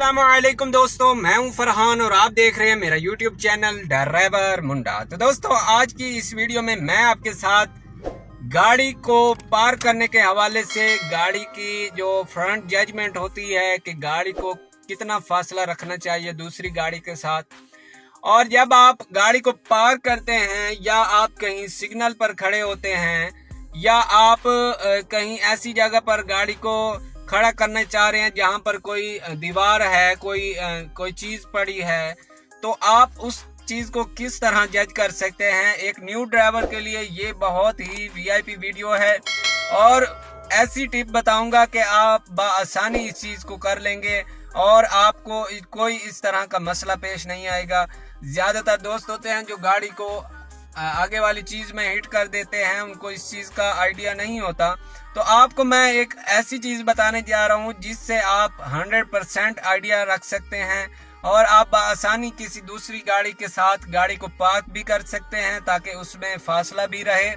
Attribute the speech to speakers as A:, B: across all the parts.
A: अस्सलामुअलैकुम दोस्तों, मैं हूं फरहान और आप देख रहे हैं मेरा यूट्यूब चैनल ड्राइवर मुंडा। तो दोस्तों, आज की इस वीडियो में मैं आपके साथ गाड़ी को पार्क करने के हवाले से गाड़ी की जो फ्रंट जजमेंट होती है कि गाड़ी को कितना फासला रखना चाहिए दूसरी गाड़ी के साथ, और जब आप गाड़ी को पार्क करते हैं या आप कहीं सिग्नल पर खड़े होते हैं या आप कहीं ऐसी जगह पर गाड़ी को खड़ा करना चाह रहे हैं जहां पर कोई दीवार है, कोई चीज पड़ी है, तो आप उस चीज को किस तरह जज कर सकते हैं। एक न्यू ड्राइवर के लिए ये बहुत ही वीआईपी वीडियो है और ऐसी टिप बताऊंगा कि आप बआसानी इस चीज को कर लेंगे और आपको कोई इस तरह का मसला पेश नहीं आएगा। ज्यादातर दोस्त होते हैं जो गाड़ी को आगे वाली चीज में हिट कर देते हैं, उनको इस चीज का आइडिया नहीं होता। तो आपको मैं एक ऐसी चीज बताने जा रहा हूं जिससे आप 100% आइडिया रख सकते हैं और आप आसानी किसी दूसरी गाड़ी के साथ गाड़ी को पार्क भी कर सकते हैं ताकि उसमें फासला भी रहे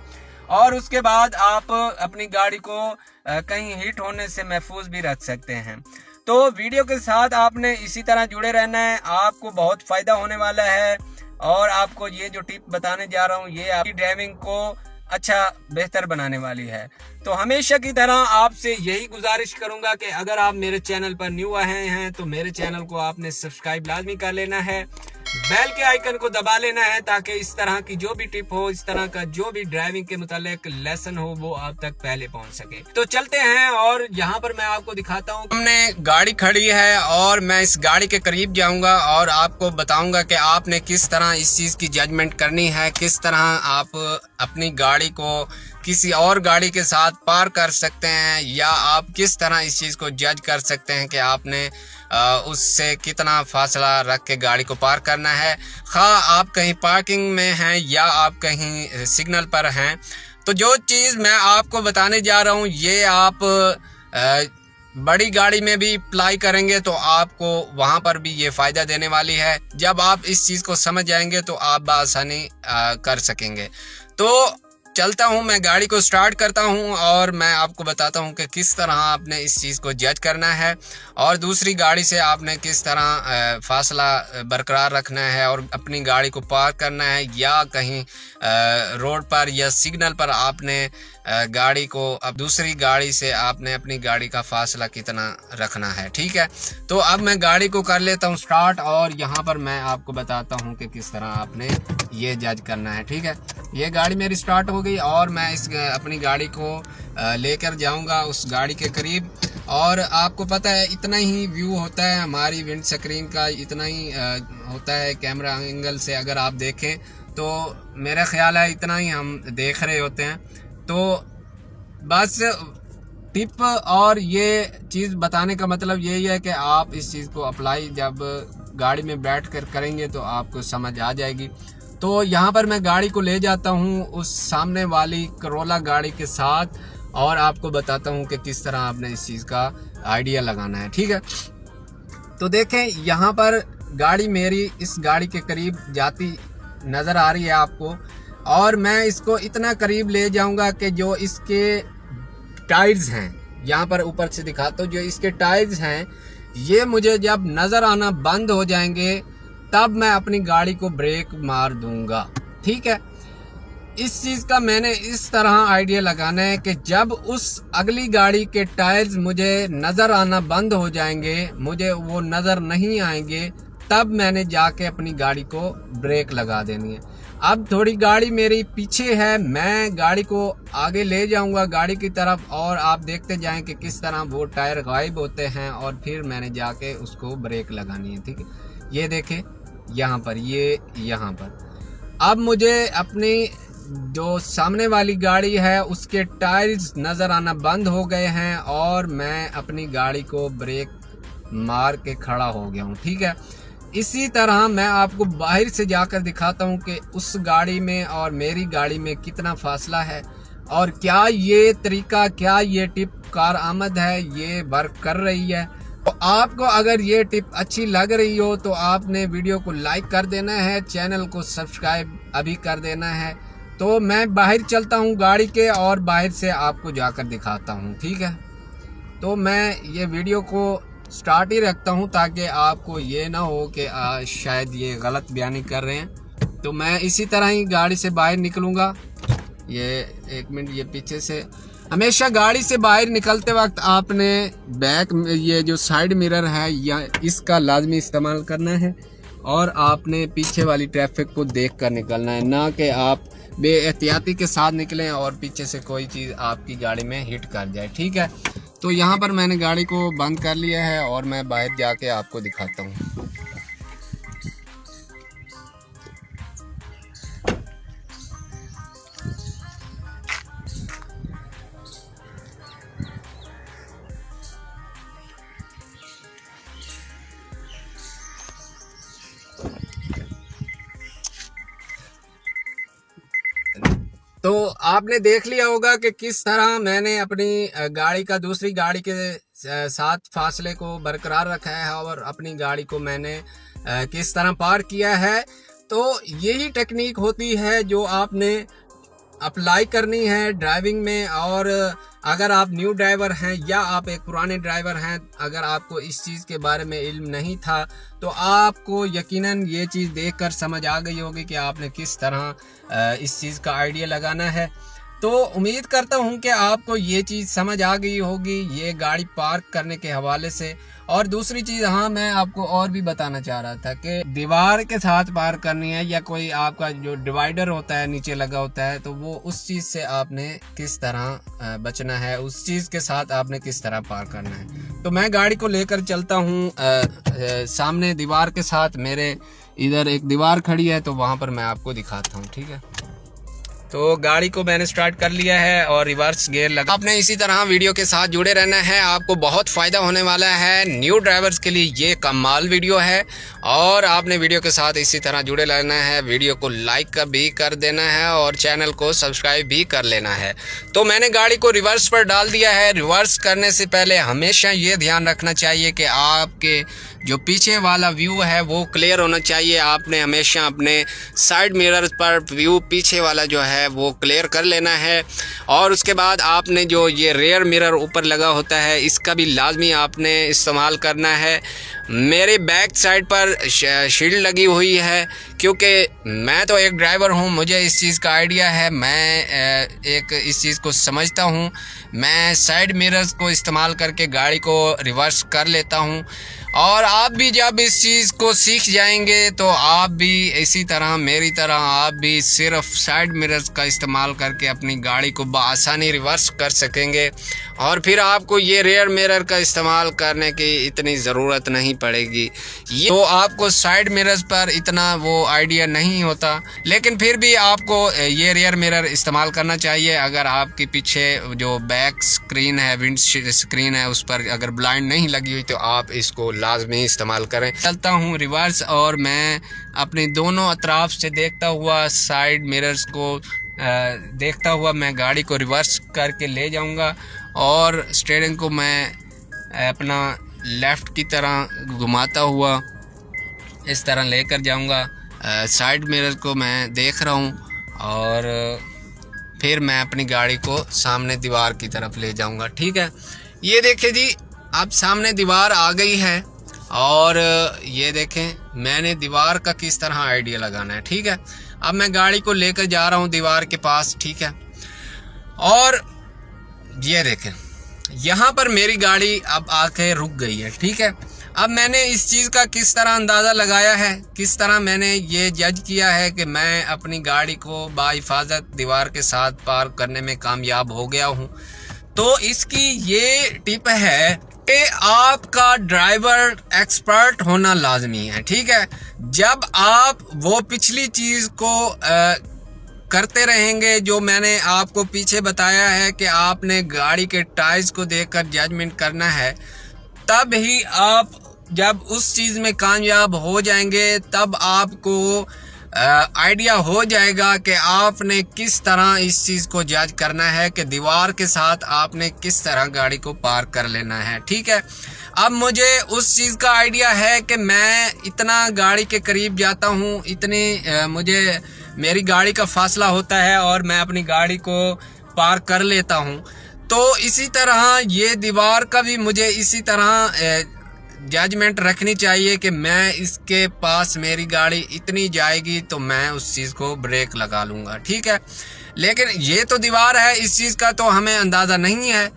A: और उसके बाद आप अपनी गाड़ी को कहीं हिट होने से महफूज भी रख सकते हैं। तो वीडियो के साथ आपने इसी तरह जुड़े रहना है, आपको बहुत फायदा होने वाला है और आपको ये जो टिप बताने जा रहा हूँ ये आपकी ड्राइविंग को अच्छा बेहतर बनाने वाली है। तो हमेशा की तरह आपसे यही गुजारिश करूंगा कि अगर आप मेरे चैनल पर न्यू आए हैं तो मेरे चैनल को आपने सब्सक्राइब लाजमी कर लेना है, बेल के आइकन को दबा लेना है ताकि इस तरह की जो भी टिप हो, इस तरह का जो भी ड्राइविंग के मुतालिक लेसन हो वो आप तक पहले पहुंच सके। तो चलते हैं और यहाँ पर मैं आपको दिखाता हूँ। हमने गाड़ी खड़ी है और मैं इस गाड़ी के करीब जाऊंगा और आपको बताऊंगा कि आपने किस तरह इस चीज की जजमेंट करनी है, किस तरह आप अपनी गाड़ी को किसी और गाड़ी के साथ पार कर सकते हैं या आप किस तरह इस चीज़ को जज कर सकते हैं कि आपने उससे कितना फासला रख के गाड़ी को पार करना है। खा आप कहीं पार्किंग में हैं या आप कहीं सिग्नल पर हैं, तो जो चीज़ मैं आपको बताने जा रहा हूँ ये आप बड़ी गाड़ी में भी अप्लाई करेंगे तो आपको वहाँ पर भी ये फ़ायदा देने वाली है। जब आप इस चीज़ को समझ जाएंगे तो आप बआसानी कर सकेंगे। तो चलता हूँ, मैं गाड़ी को स्टार्ट करता हूँ और मैं आपको बताता हूँ कि किस तरह आपने इस चीज़ को जज करना है और दूसरी गाड़ी से आपने किस तरह फासला बरकरार रखना है और अपनी गाड़ी को पार्क करना है या कहीं रोड पर या सिग्नल पर आपने गाड़ी को अब दूसरी गाड़ी से आपने अपनी गाड़ी का फासला कितना रखना है। ठीक है, तो अब मैं गाड़ी को कर लेता हूँ स्टार्ट और यहाँ पर मैं आपको बताता हूँ कि किस तरह आपने ये जज करना है। ठीक है, ये गाड़ी मेरी स्टार्ट हो गई और मैं इस अपनी गाड़ी को लेकर जाऊंगा उस गाड़ी के करीब। और आपको पता है इतना ही व्यू होता है हमारी विंड स्क्रीन का, इतना ही होता है कैमरा एंगल से अगर आप देखें तो मेरा ख्याल है इतना ही हम देख रहे होते हैं। तो बस टिप और ये चीज़ बताने का मतलब यही है कि आप इस चीज़ को अप्लाई जब गाड़ी में बैठ कर करेंगे तो आपको समझ आ जाएगी। तो यहाँ पर मैं गाड़ी को ले जाता हूँ उस सामने वाली करोला गाड़ी के साथ और आपको बताता हूँ कि किस तरह आपने इस चीज़ का आइडिया लगाना है। ठीक है, तो देखें यहाँ पर गाड़ी मेरी इस गाड़ी के करीब जाती नज़र आ रही है आपको और मैं इसको इतना करीब ले जाऊँगा कि जो इसके टायर्स हैं, यहाँ पर ऊपर से दिखाता हूँ, जो इसके टायर्स हैं ये मुझे जब नज़र आना बंद हो जाएंगे तब मैं अपनी गाड़ी को ब्रेक मार दूंगा। ठीक है, इस चीज़ का मैंने इस तरह आइडिया लगाना है कि जब उस अगली गाड़ी के टायर्स मुझे नज़र आना बंद हो जाएंगे, मुझे वो नज़र नहीं आएंगे, तब मैंने जाके अपनी गाड़ी को ब्रेक लगा देनी है। अब थोड़ी गाड़ी मेरी पीछे है, मैं गाड़ी को आगे ले जाऊंगा गाड़ी की तरफ और आप देखते जाएं कि किस तरह वो टायर गायब होते हैं और फिर मैंने जाके उसको ब्रेक लगानी है। ठीक है, ये देखें यहाँ पर, ये यहाँ पर अब मुझे अपनी जो सामने वाली गाड़ी है उसके टायर्स नज़र आना बंद हो गए हैं और मैं अपनी गाड़ी को ब्रेक मार के खड़ा हो गया हूँ। ठीक है, इसी तरह मैं आपको बाहर से जाकर दिखाता हूँ कि उस गाड़ी में और मेरी गाड़ी में कितना फासला है और क्या ये तरीका, क्या ये टिप कारआमद है, ये वर्क कर रही है। तो आपको अगर ये टिप अच्छी लग रही हो तो आपने वीडियो को लाइक कर देना है, चैनल को सब्सक्राइब अभी कर देना है। तो मैं बाहर चलता हूँ गाड़ी के और बाहर से आपको जाकर दिखाता हूँ। ठीक है, तो मैं ये वीडियो को स्टार्ट ही रखता हूँ ताकि आपको ये ना हो कि शायद ये गलत बयानी कर रहे हैं। तो मैं इसी तरह ही गाड़ी से बाहर निकलूँगा। ये एक मिनट, ये पीछे से हमेशा गाड़ी से बाहर निकलते वक्त आपने बैक ये जो साइड मिरर है या इसका लाजमी इस्तेमाल करना है और आपने पीछे वाली ट्रैफिक को देख कर निकलना है, ना कि आप बेएहतियाती के साथ निकलें और पीछे से कोई चीज़ आपकी गाड़ी में हिट कर जाए। ठीक है, तो यहाँ पर मैंने गाड़ी को बंद कर लिया है और मैं बाहर जाके आपको दिखाता हूँ। तो आपने देख लिया होगा कि किस तरह मैंने अपनी गाड़ी का दूसरी गाड़ी के साथ फासले को बरकरार रखा है और अपनी गाड़ी को मैंने किस तरह पार किया है। तो यही टेक्निक होती है जो आपने अप्लाई करनी है ड्राइविंग में। और अगर आप न्यू ड्राइवर हैं या आप एक पुराने ड्राइवर हैं, अगर आपको इस चीज़ के बारे में इल्म नहीं था तो आपको यकीनन ये चीज़ देखकर समझ आ गई होगी कि आपने किस तरह इस चीज़ का आइडिया लगाना है। तो उम्मीद करता हूँ कि आपको ये चीज़ समझ आ गई होगी ये गाड़ी पार्क करने के हवाले से। और दूसरी चीज़, हाँ, मैं आपको और भी बताना चाह रहा था कि दीवार के साथ पार करनी है या कोई आपका जो डिवाइडर होता है नीचे लगा होता है, तो वो उस चीज़ से आपने किस तरह बचना है, उस चीज़ के साथ आपने किस तरह पार करना है। तो मैं गाड़ी को लेकर चलता हूँ सामने दीवार के साथ। मेरे इधर एक दीवार खड़ी है तो वहाँ पर मैं आपको दिखाता हूँ। ठीक है, तो गाड़ी को मैंने स्टार्ट कर लिया है और रिवर्स गियर लगा। आपने इसी तरह वीडियो के साथ जुड़े रहना है, आपको बहुत फ़ायदा होने वाला है। न्यू ड्राइवर्स के लिए ये कमाल वीडियो है और आपने वीडियो के साथ इसी तरह जुड़े रहना है। वीडियो को लाइक भी कर देना है और चैनल को सब्सक्राइब भी कर लेना है। तो मैंने गाड़ी को रिवर्स पर डाल दिया है। रिवर्स करने से पहले हमेशा ये ध्यान रखना चाहिए कि आपके जो पीछे वाला व्यू है वो क्लियर होना चाहिए। आपने हमेशा अपने साइड मिरर पर व्यू पीछे वाला जो है वो क्लियर कर लेना है। और उसके बाद आपने जो ये रेयर मिरर ऊपर लगा होता है इसका भी लाजमी आपने इस्तेमाल करना है। मेरे बैक साइड पर शील्ड लगी हुई है क्योंकि मैं तो एक ड्राइवर हूँ, मुझे इस चीज़ का आइडिया है, मैं एक इस चीज़ को समझता हूँ। मैं साइड मिरर्स को इस्तेमाल करके गाड़ी को रिवर्स कर लेता हूँ। और आप भी जब इस चीज़ को सीख जाएंगे तो आप भी इसी तरह मेरी तरह आप भी सिर्फ साइड मिरर्स का इस्तेमाल करके अपनी गाड़ी को बआसानी रिवर्स कर सकेंगे और फिर आपको ये रेयर मिरर का इस्तेमाल करने की इतनी ज़रूरत नहीं पड़ेगी। ये तो आपको साइड मिरर्स पर इतना वो आइडिया नहीं होता, लेकिन फिर भी आपको ये रेयर मिरर इस्तेमाल करना चाहिए। अगर आपके पीछे जो बैक स्क्रीन है, विंड स्क्रीन है, उस पर अगर ब्लाइंड नहीं लगी हुई तो आप इसको लाजमी इस्तेमाल करें। चलता हूँ रिवर्स और मैं अपने दोनों अतराफ से देखता हुआ साइड मिरर्स को देखता हुआ मैं गाड़ी को रिवर्स करके ले जाऊंगा और स्टीयरिंग को मैं अपना लेफ़्ट की तरह घुमाता हुआ इस तरह लेकर जाऊंगा। साइड मिरर को मैं देख रहा हूं और फिर मैं अपनी गाड़ी को सामने दीवार की तरफ ले जाऊंगा। ठीक है, ये देखिए जी, अब सामने दीवार आ गई है और ये देखें मैंने दीवार का किस तरह आइडिया लगाना है। ठीक है, अब मैं गाड़ी को लेकर जा रहा हूँ दीवार के पास। ठीक है, और ये देखें यहाँ पर मेरी गाड़ी अब आके रुक गई है। ठीक है, अब मैंने इस चीज़ का किस तरह अंदाज़ा लगाया है, किस तरह मैंने ये जज किया है कि मैं अपनी गाड़ी को बाहिफाजत दीवार के साथ पार करने में कामयाब हो गया हूँ। तो इसकी ये टिप है कि आपका ड्राइवर एक्सपर्ट होना लाजमी है। ठीक है, जब आप वो पिछली चीज़ को करते रहेंगे जो मैंने आपको पीछे बताया है कि आपने गाड़ी के टायर्स को देखकर जजमेंट करना है, तब ही आप जब उस चीज़ में कामयाब हो जाएंगे तब आपको आइडिया हो जाएगा कि आपने किस तरह इस चीज़ को जज करना है कि दीवार के साथ आपने किस तरह गाड़ी को पार कर लेना है। ठीक है, अब मुझे उस चीज़ का आइडिया है कि मैं इतना गाड़ी के करीब जाता हूँ, इतनी मुझे मेरी गाड़ी का फासला होता है और मैं अपनी गाड़ी को पार कर लेता हूँ। तो इसी तरह ये दीवार का भी मुझे इसी तरह जजमेंट रखनी चाहिए कि मैं इसके पास मेरी गाड़ी इतनी जाएगी तो मैं उस चीज़ को ब्रेक लगा लूँगा, ठीक है। लेकिन ये तो दीवार है, इस चीज़ का तो हमें अंदाज़ा नहीं है।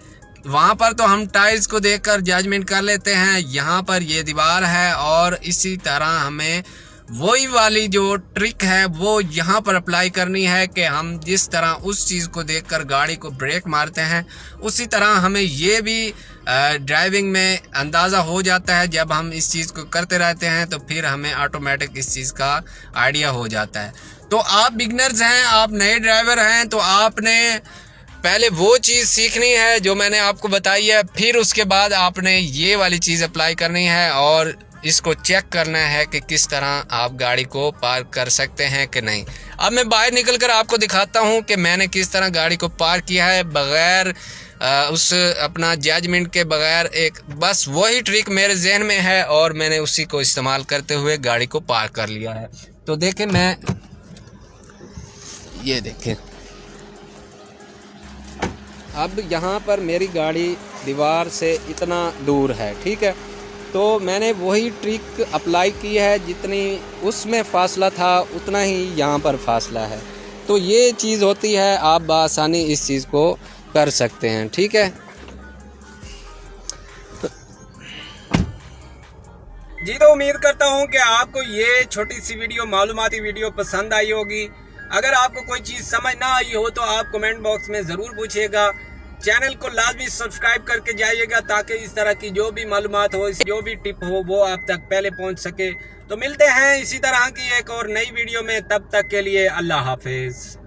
A: वहाँ पर तो हम टाइल्स को देखकर जजमेंट कर लेते हैं, यहाँ पर ये दीवार है और इसी तरह हमें वही वाली जो ट्रिक है वो यहाँ पर अप्लाई करनी है कि हम जिस तरह उस चीज़ को देखकर गाड़ी को ब्रेक मारते हैं उसी तरह हमें ये भी ड्राइविंग में अंदाज़ा हो जाता है। जब हम इस चीज़ को करते रहते हैं तो फिर हमें ऑटोमेटिक इस चीज़ का आइडिया हो जाता है। तो आप बिगनर्स हैं, आप नए ड्राइवर हैं, तो आपने पहले वो चीज़ सीखनी है जो मैंने आपको बताई है, फिर उसके बाद आपने ये वाली चीज़ अप्लाई करनी है और इसको चेक करना है कि किस तरह आप गाड़ी को पार्क कर सकते हैं कि नहीं। अब मैं बाहर निकलकर आपको दिखाता हूं कि मैंने किस तरह गाड़ी को पार्क किया है बग़ैर उस अपना जजमेंट के बग़ैर। एक बस वही ट्रिक मेरे जहन में है और मैंने उसी को इस्तेमाल करते हुए गाड़ी को पार्क कर लिया है। तो देखें, मैं ये देखें, अब यहाँ पर मेरी गाड़ी दीवार से इतना दूर है, ठीक है। तो मैंने वही ट्रिक अप्लाई की है, जितनी उसमें फ़ासला था उतना ही यहाँ पर फ़ासला है। तो ये चीज़ होती है, आप बआसानी इस चीज़ को कर सकते हैं, ठीक है जी। तो उम्मीद करता हूँ कि आपको ये छोटी सी वीडियो, मालूमाती वीडियो पसंद आई होगी। अगर आपको कोई चीज़ समझ ना आई हो तो आप कमेंट बॉक्स में ज़रूर पूछिएगा। चैनल को लाजमी सब्सक्राइब करके जाइएगा ताकि इस तरह की जो भी मालूमात हो, जो भी टिप हो वो आप तक पहले पहुंच सके। तो मिलते हैं इसी तरह की एक और नई वीडियो में, तब तक के लिए अल्लाह हाफिज़।